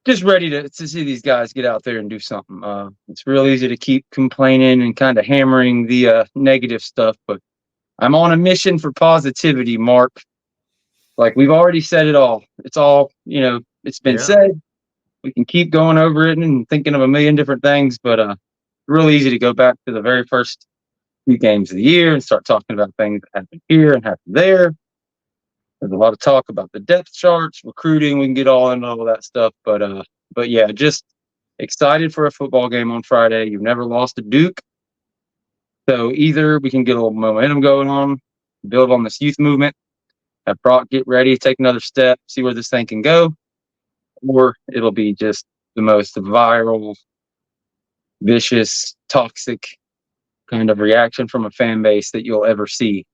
just ready to see these guys get out there and do something. It's real easy to keep complaining and kind of hammering the negative stuff, but I'm on a mission for positivity, Mark. Like we've already said it all. It's all, it's been Yeah. said. We can keep going over it and thinking of a million different things, but real easy to go back to the very first few games of the year and start talking about things that happened here and happened there. There's a lot of talk about the depth charts, recruiting. We can get all into all that stuff, but yeah, just excited for a football game on Friday. You've never lost to Duke, so either we can get a little momentum going on, build on this youth movement, have Brock get ready, take another step, see where this thing can go, or it'll be just the most viral, vicious, toxic kind of reaction from a fan base that you'll ever see.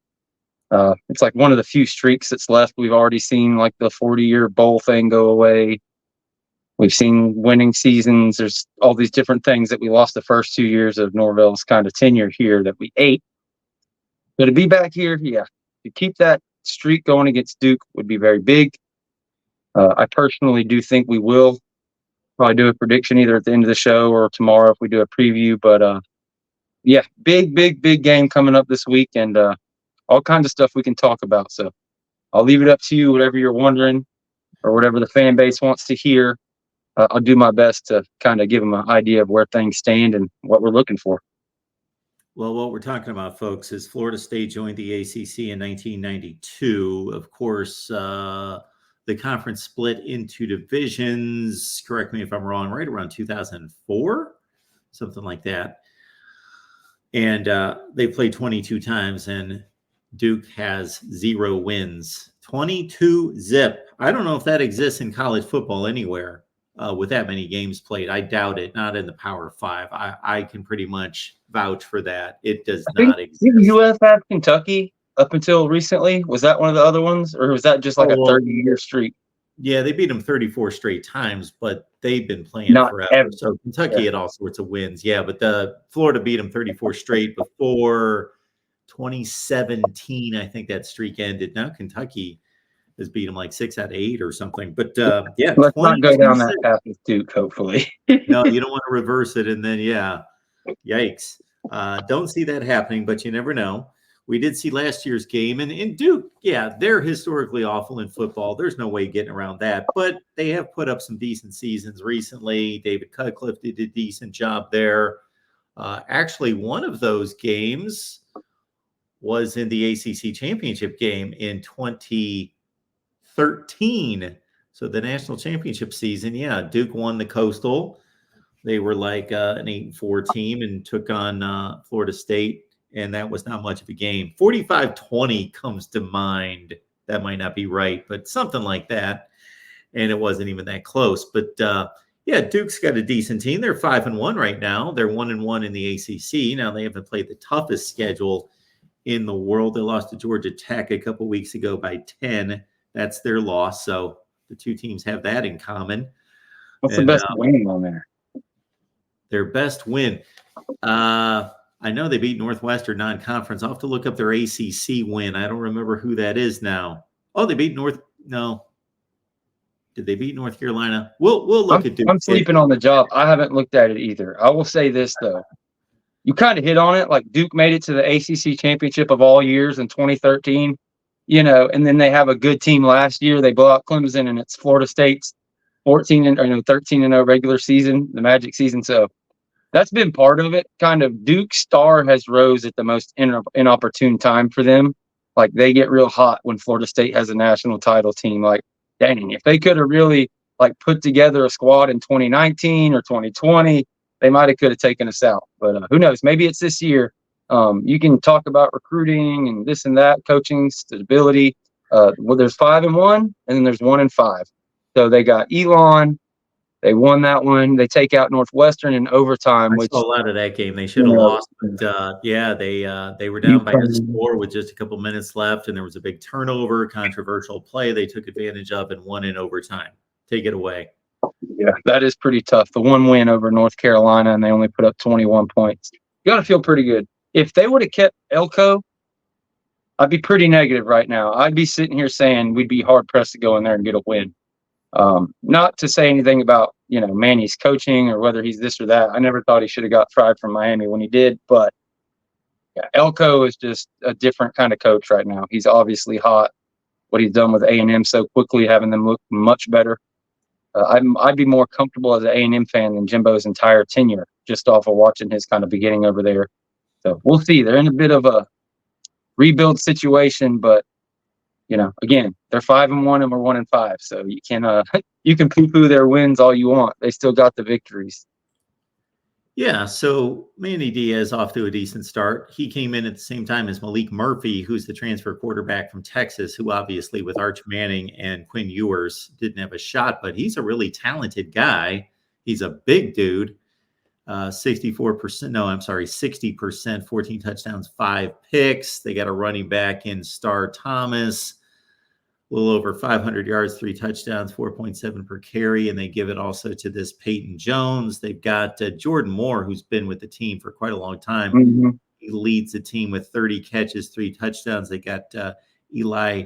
It's like one of the few streaks that's left. We've already seen like the 40-year bowl thing go away. We've seen winning seasons. There's all these different things that we lost the first 2 years of Norvell's kind of tenure here that we ate. But to be back here, yeah, to keep that streak going against Duke would be very big. I personally do think we will probably do a prediction either at the end of the show or tomorrow if we do a preview. But yeah, big game coming up this week, and all kinds of stuff we can talk about. So I'll leave it up to you, whatever you're wondering or whatever the fan base wants to hear. I'll do my best to kind of give them an idea of where things stand and what we're looking for. Well, what we're talking about, folks, is Florida State joined the ACC in 1992. Of course, the conference split into divisions, correct me if I'm wrong, right around 2004, something like that. And they played 22 times, and Duke has 0 wins. 22 zip. I don't know if that exists in college football anywhere with that many games played. I doubt it. Not in the Power 5. I can pretty much vouch for that. It does not exist. Did UF have Kentucky up until recently? Was that one of the other ones, or was that just like a 30-year streak? Yeah, they beat them 34 straight times, but they've been playing forever. Ever. So Kentucky had all sorts of wins. Yeah, but the Florida beat them 34 straight before 2017. I think that streak ended. Now Kentucky has beat them like 6 out of 8 or something. But yeah, let's not go down that path with Duke, hopefully. No, you don't want to reverse it. And then, yeah, yikes. Don't see that happening, but you never know. We did see last year's game, and in Duke, yeah, they're historically awful in football. There's no way getting around that, but they have put up some decent seasons recently. David Cutcliffe did a decent job there. Actually, one of those games was in the ACC championship game in 2013. So the national championship season, yeah, Duke won the Coastal. They were like an 8-4 team and took on Florida State. And that was not much of a game. 45-20 comes to mind. That might not be right, but something like that. And it wasn't even that close. But, yeah, Duke's got a decent team. They're 5-1 right now. They're 1-1 in the ACC. Now, they haven't played the toughest schedule in the world. They lost to Georgia Tech a couple weeks ago by 10. That's their loss. So the two teams have that in common. What's the best win on there? Their best win. I know they beat Northwestern non-conference. I'll have to look up their ACC win. I don't remember who that is now. Oh, they beat No. Did they beat North Carolina? We'll look at Duke. I'm sleeping on the job. I haven't looked at it either. I will say this, though. You kind of hit on it. Like Duke made it to the ACC championship of all years in 2013, and then they have a good team last year. They blow out Clemson, and it's Florida State's 13-0 regular season, the Magic season. So that's been part of it. Kind of Duke's star has rose at the most inopportune time for them. Like they get real hot when Florida State has a national title team. Like, dang, if they could have really like put together a squad in 2019 or 2020, they might have could have taken us out. But who knows? Maybe it's this year. You can talk about recruiting and this and that, coaching stability. Well, there's 5-1, and then there's 1-5. So they got Elon. They won that one. They take out Northwestern in overtime. I saw a lot of that game. They should have lost. But, yeah, they were down by a score with just a couple minutes left, and there was a big turnover, controversial play they took advantage of and won in overtime. Take it away. Yeah, that is pretty tough. The one win over North Carolina, and they only put up 21 points. You got to feel pretty good. If they would have kept Elko, I'd be pretty negative right now. I'd be sitting here saying we'd be hard-pressed to go in there and get a win. Not to say anything about, Manny's coaching or whether he's this or that. I never thought he should have got fired from Miami when he did, but yeah, Elko is just a different kind of coach right now. He's obviously hot. What he's done with A&M so quickly, having them look much better. I'd be more comfortable as an A&M fan than Jimbo's entire tenure, just off of watching his kind of beginning over there. So we'll see. They're in a bit of a rebuild situation, but again, they're 5-1 and we're 1-5. So you can you can poo-poo their wins all you want. They still got the victories. Yeah, so Manny Diaz off to a decent start. He came in at the same time as Malik Murphy, who's the transfer quarterback from Texas, who obviously with Arch Manning and Quinn Ewers didn't have a shot, but he's a really talented guy. He's a big dude. 60%, 14 touchdowns, 5 picks. They got a running back in Star Thomas, a little over 500 yards, 3 touchdowns, 4.7 per carry, and they give it also to this Peyton Jones. They've got Jordan Moore, who's been with the team for quite a long time. Mm-hmm. He leads the team with 30 catches, 3 touchdowns. They got Eli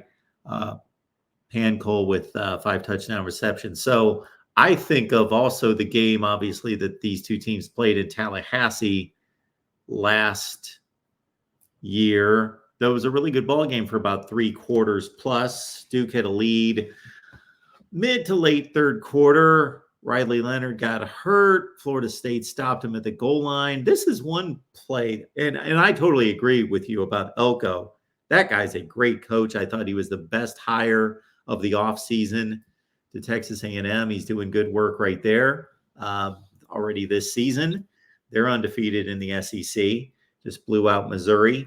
Pancol with 5 touchdown receptions. So I think of also the game, obviously, that these two teams played in Tallahassee last year. That was a really good ball game for about 3 quarters plus. Duke had a lead mid to late third quarter. Riley Leonard got hurt. Florida State stopped him at the goal line. This is one play, and I totally agree with you about Elko. That guy's a great coach. I thought he was the best hire of the offseason to Texas A&M. He's doing good work right there already this season. They're undefeated in the SEC. Just blew out Missouri.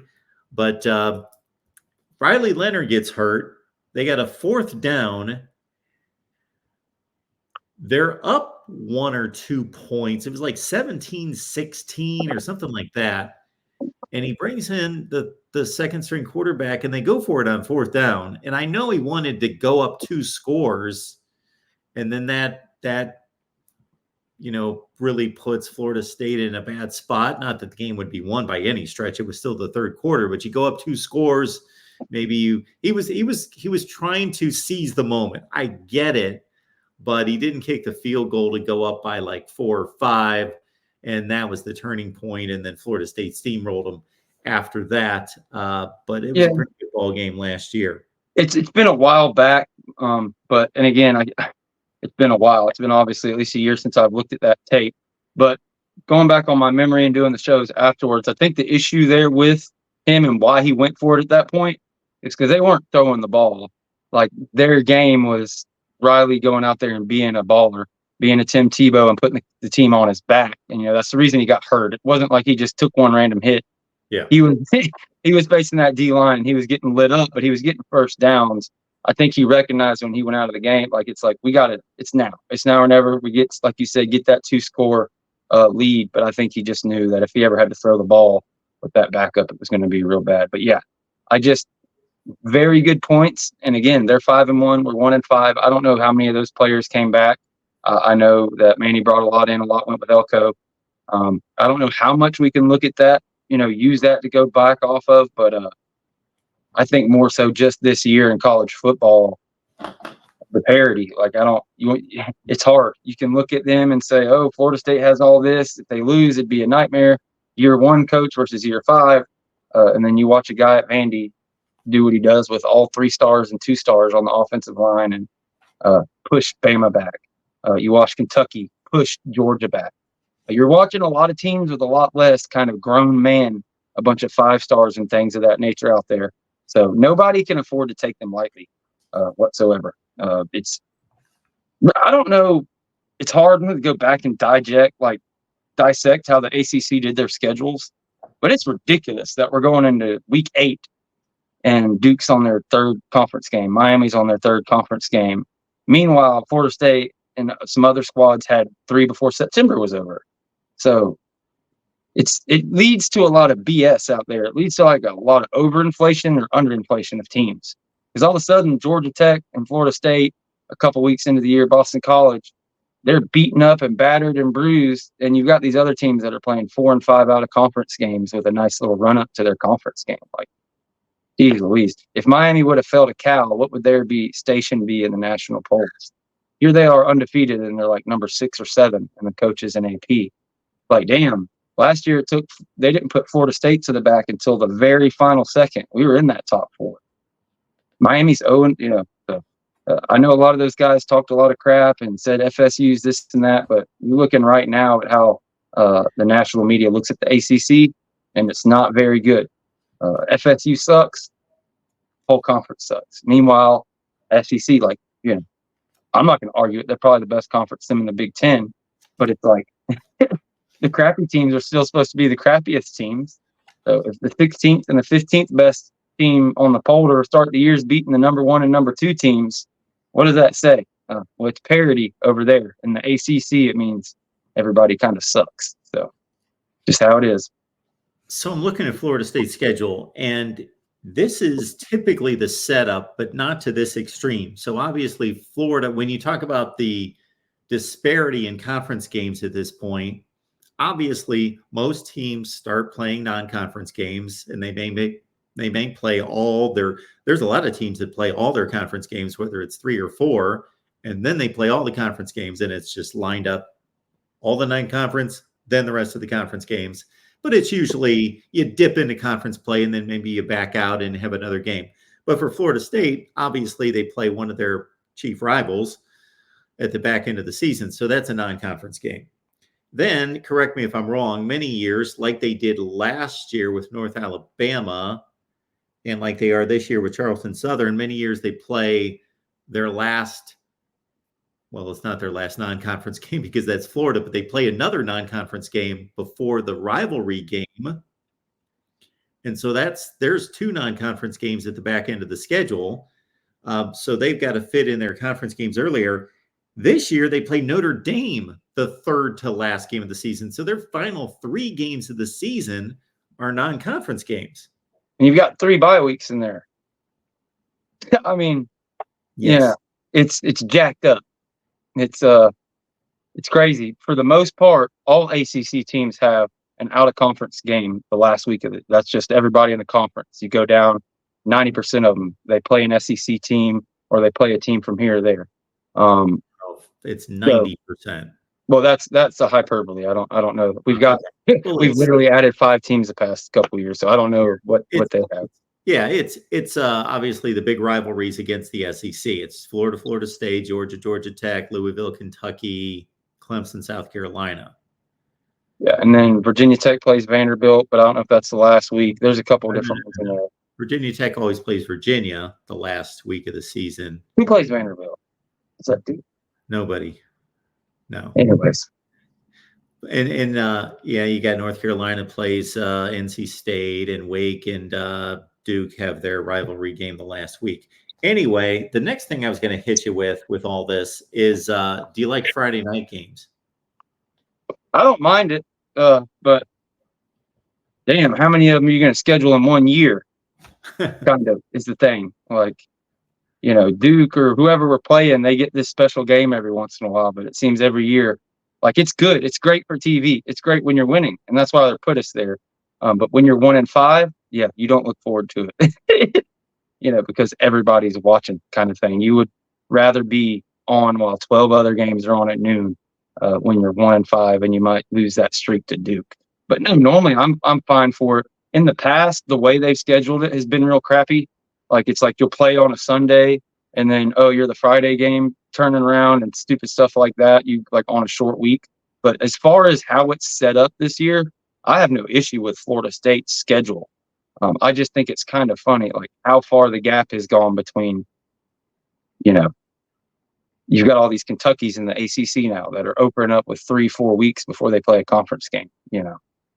But Riley Leonard gets hurt. They got a 4th down. They're up 1 or 2 points. It was like 17-16 or something like that. And he brings in the second string quarterback, and they go for it on 4th down. And I know he wanted to go up 2 scores. And then that really puts Florida State in a bad spot. Not that the game would be won by any stretch. It was still the third quarter, but you go up 2 scores. Maybe he was trying to seize the moment. I get it, but he didn't kick the field goal to go up by like 4 or 5. And that was the turning point. And then Florida State steamrolled them after that. But it was a pretty good ball game last year. It's been a while back. But again, it's been a while. It's been obviously at least a year since I've looked at that tape. But going back on my memory and doing the shows afterwards, I think the issue there with him and why he went for it at that point is because they weren't throwing the ball. Like, their game was Riley going out there and being a baller, being a Tim Tebow and putting the team on his back. And, that's the reason he got hurt. It wasn't like he just took one random hit. Yeah. He was facing that D-line and he was getting lit up, but he was getting first downs. I think he recognized when he went out of the game, it's like, we got it. It's now or never. We get, like you said, get that 2-score lead. But I think he just knew that if he ever had to throw the ball with that backup, it was going to be real bad. But yeah, very good points. And again, they're 5-1. We're 1-5. I don't know how many of those players came back. I know that Manny brought a lot in. A lot went with Elko. I don't know how much we can look at that, use that to go back off of. But I think more so just this year in college football, the parity. It's hard. You can look at them and say, oh, Florida State has all this. If they lose, it'd be a nightmare. Year 1 coach versus year 5. And then you watch a guy at Vandy do what he does with all 3 stars and 2 stars on the offensive line and push Bama back. You watch Kentucky push Georgia back. You're watching a lot of teams with a lot less kind of grown man, a bunch of 5 stars and things of that nature out there. So nobody can afford to take them lightly whatsoever. I don't know. It's hard to go back and dissect how the ACC did their schedules, but it's ridiculous that we're going into week 8 and Duke's on their 3rd conference game. Miami's on their 3rd conference game. Meanwhile, Florida State and some other squads had 3 before September was over. So it leads to a lot of BS out there. It leads to a lot of overinflation or underinflation of teams. Because all of a sudden, Georgia Tech and Florida State, a couple weeks into the year, Boston College, they're beaten up and battered and bruised. And you've got these other teams that are playing 4 and 5 out of conference games with a nice little run up to their conference game. Geez Louise. If Miami would have felt a Cal, what would their station be in the national polls? Here they are undefeated, and they're like number 6 or 7, and the coach is an AP. Like, damn. Last year they didn't put Florida State to the back until the very final second. We were in that top 4. Miami's 0, so, I know a lot of those guys talked a lot of crap and said FSU's this and that, but you're looking right now at how the national media looks at the ACC, and it's not very good. FSU sucks. Whole conference sucks. Meanwhile, SEC, like, I'm not going to argue it. They're probably the best conference team in the Big Ten, but it's like the crappy teams are still supposed to be the crappiest teams. So if the 16th and the 15th best team on the poll to start the year is beating the number 1 and number 2 teams, what does that say? Well, it's parity over there. In the ACC, it means everybody kind of sucks. So just how it is. So I'm looking at Florida State's schedule, and this is typically the setup, but not to this extreme. So obviously Florida, when you talk about the disparity in conference games at this point, obviously most teams start playing non-conference games, and they may play all there's a lot of teams that play all their conference games, whether it's 3 or 4, and then they play all the conference games, and it's just lined up all the non-conference, then the rest of the conference games. But it's usually you dip into conference play and then maybe you back out and have another game. But for Florida State, obviously they play one of their chief rivals at the back end of the season. So that's a non-conference game. Then, correct me if I'm wrong, many years, like they did last year with North Alabama, and like they are this year with Charleston Southern, many years they play their last, well, it's not their last non-conference game because that's Florida, but they play another non-conference game before the rivalry game. And so there's 2 non-conference games at the back end of the schedule. So they've got to fit in their conference games earlier. This year, they play Notre Dame the 3rd to last game of the season. So their final 3 games of the season are non-conference games. And you've got 3 bye weeks in there. I mean, yes. It's jacked up. It's crazy. For the most part, all ACC teams have an out-of-conference game the last week of it. That's just everybody in the conference. You go down, 90% of them, they play an SEC team or they play a team from here or there. It's 90%. Well, that's a hyperbole. I don't know. We've literally added 5 teams the past couple of years, so I don't know what they have. Yeah, it's obviously the big rivalries against the SEC. It's Florida State, Georgia Tech, Louisville, Kentucky, Clemson, South Carolina. Yeah, and then Virginia Tech plays Vanderbilt, but I don't know if that's the last week. There's a couple of different ones in there. Virginia Tech always plays Virginia the last week of the season. Who plays Vanderbilt? What's that dude? Nobody. No. Anyways. And you got North Carolina plays NC State, and Wake and Duke have their rivalry game the last week. Anyway, the next thing I was going to hit you with all this is, do you like Friday night games? I don't mind it, but damn, how many of them are you going to schedule in 1 year? Kind of is the thing. Like, Duke or whoever we're playing, they get this special game every once in a while, but it seems every year, like, it's good. It's great for TV. It's great when you're winning, and that's why they put us there. But when you're 1-5, yeah, you don't look forward to it, because everybody's watching, kind of thing. You would rather be on while 12 other games are on at noon when you're 1-5, and you might lose that streak to Duke. But no, normally I'm fine for it. In the past, the way they've scheduled it has been real crappy. Like, it's like you'll play on a Sunday, and then, you're the Friday game turning around and stupid stuff like that. You like on a short week. But as far as how it's set up this year, I have no issue with Florida State's schedule. I just think it's kind of funny, like how far the gap has gone between, you've got all these Kentuckys in the ACC now that are opening up with 3-4 weeks before they play a conference game.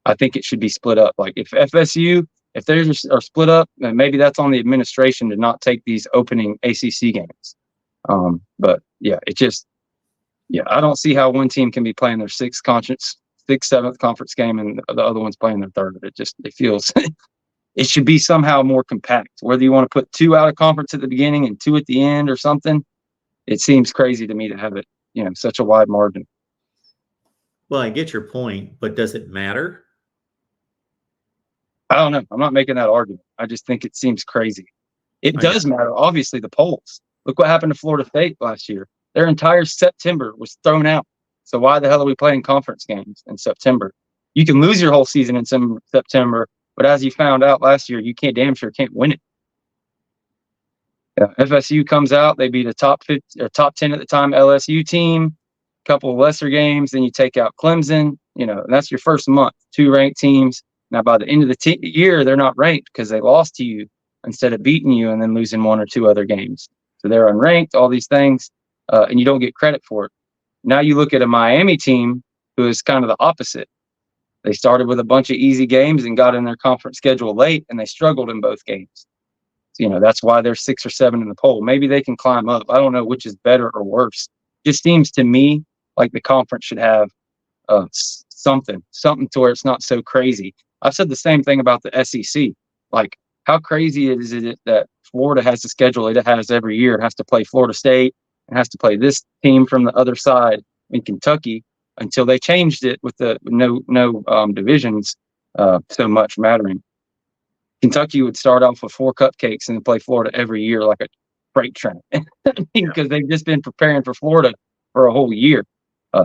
I think it should be split up. Like, if FSU, if they are split up, then maybe that's on the administration to not take these opening ACC games. But yeah, I don't see how one team can be playing their 7th conference game and the other one's playing their 3rd. It feels it should be somehow more compact. Whether you want to put 2 out of conference at the beginning and 2 at the end or something, it seems crazy to me to have it, such a wide margin. Well, I get your point, but does it matter? I don't know. I'm not making that argument. I just think it seems crazy. It does matter. Obviously, the polls. Look what happened to Florida State last year. Their entire September was thrown out. So why the hell are we playing conference games in September? You can lose your whole season in September, but as you found out last year, you damn sure can't win it. FSU comes out, they beat a top 50 or top 10 at the time LSU team, a couple of lesser games, then you take out Clemson, and that's your first month, 2 ranked teams. Now, by the end of the year, they're not ranked because they lost to you instead of beating you and then losing 1 or 2 other games. So they're unranked, all these things, and you don't get credit for it. Now you look at a Miami team who is kind of the opposite. They started with a bunch of easy games and got in their conference schedule late, and they struggled in both games. So, that's why they're 6 or 7 in the poll. Maybe they can climb up. I don't know which is better or worse. Just seems to me like the conference should have something to where it's not so crazy. I've said the same thing about the SEC. Like, how crazy is it that Florida has the schedule it has every year? It has to play Florida State. It has to play this team from the other side in Kentucky until they changed it with the no divisions so much mattering. Kentucky would start off with 4 cupcakes and play Florida every year like a freight train because they've just been preparing for Florida for a whole year.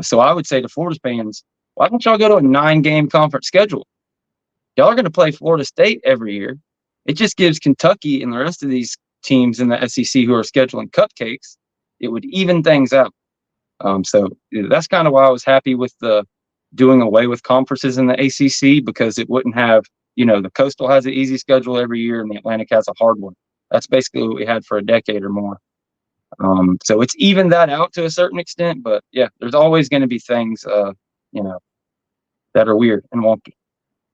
So I would say to Florida fans, why don't y'all go to a 9-game conference schedule? Y'all are going to play Florida State every year. It just gives Kentucky and the rest of these teams in the SEC who are scheduling cupcakes, it would even things out. So that's kind of why I was happy with the doing away with conferences in the ACC, because it wouldn't have, the Coastal has an easy schedule every year and the Atlantic has a hard one. That's basically what we had for a decade or more. So it's evened that out to a certain extent, but yeah, there's always going to be things, that are weird and wonky.